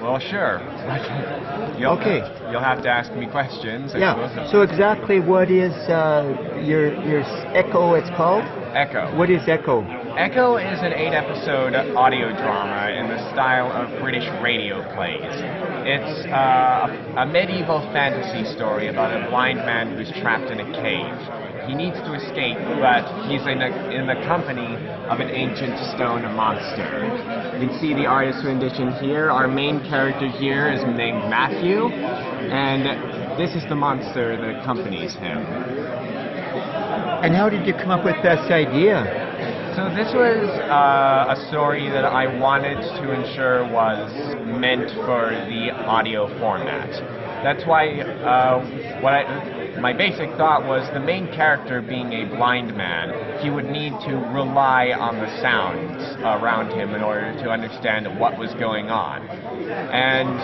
Well, sure. You'll have to ask me questions. Yeah. So exactly what is your Echo? It's called Echo. What is Echo? Echo is an 8-episode audio drama in the style of British radio plays. It's a medieval fantasy story about a blind man who's trapped in a cave. He needs to escape, but he's in the company of an ancient stone monster. You can see the artist rendition here. Our main character here is named Matthew, and this is the monster that accompanies him. And how did you come up with this idea? So this was a story that I wanted to ensure was meant for the audio format. That's why my basic thought was the main character being a blind man, he would need to rely on the sounds around him in order to understand what was going on. And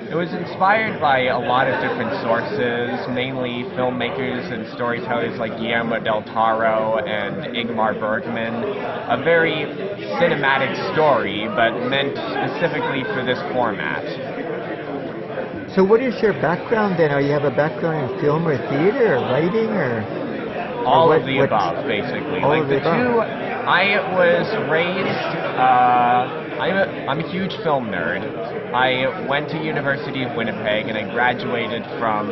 it was inspired by a lot of different sources, mainly filmmakers and storytellers like Guillermo del Toro and Ingmar Bergman. A very cinematic story, but meant specifically for this format. So what is your background then? You have a background in film or theater or writing or? All of the above, basically. Like the two, I was raised, I'm a huge film nerd. I went to University of Winnipeg and I graduated from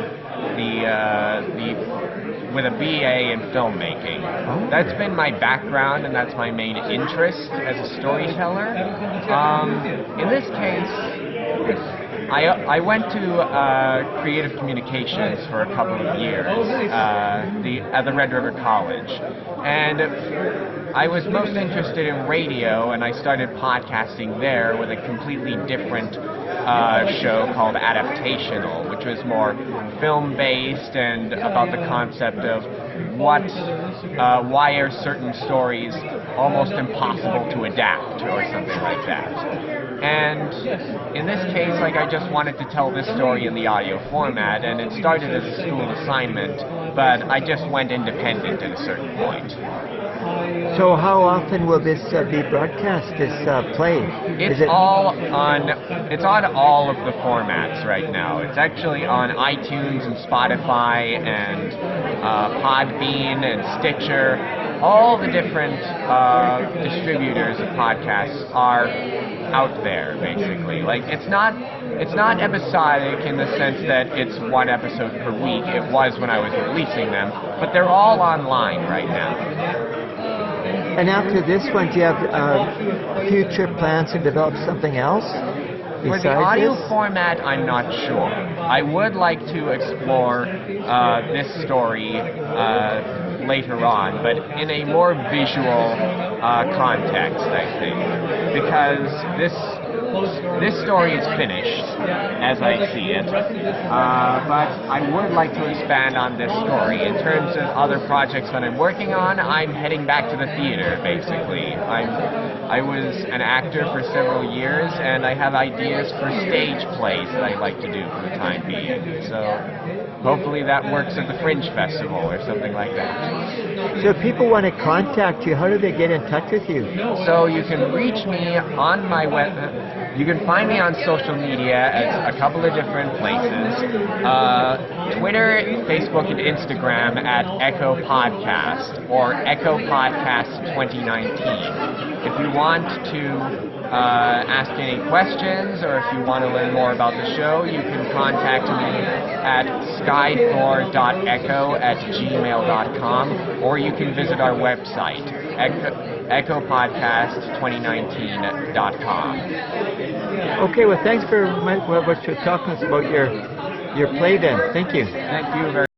with a BA in filmmaking. Oh. That's been my background and that's my main interest as a storyteller. In this case, I went to creative communications for a couple of years at the Red River College, and I was most interested in radio, and I started podcasting there with a completely different show called Adaptational, which was more film-based and about the concept of why are certain stories almost impossible to adapt or something like that. And in this case, I just wanted to tell this story in the audio format, and it started as a school assignment, but I just went independent at a certain point. So how often will this be broadcast, this play? It's on all of the formats right now. It's actually on iTunes and Spotify and Podbean and Stitcher. All the different distributors of podcasts are out there, basically. It's not episodic in the sense that it's one episode per week. It was when I was releasing them, but they're all online right now. And after this one, do you have future plans to develop something else? For the audio format, I'm not sure. I would like to explore this story later on, but in a more visual context, I think, because this story is finished as I see it, but I would like to expand on this story. In terms of other projects that I'm working on, I'm heading back to the theater, basically. I was an actor for several years, and I have ideas for stage plays that I'd like to do for the time being. So hopefully that works at the Fringe Festival or something like that. So if people want to contact you, how do they get in touch with you? So you can reach me on my web. You can find me on social media at a couple of different places. Twitter, Facebook, and Instagram at Echo Podcast or Echo Podcast 2019. If you want to ask any questions or if you want to learn more about the show, you can contact me at skythor.echo@gmail.com, or you can visit our website, echopodcast2019.com. Okay, well, thanks for what you're talking about your play then. Thank you. Thank you very much.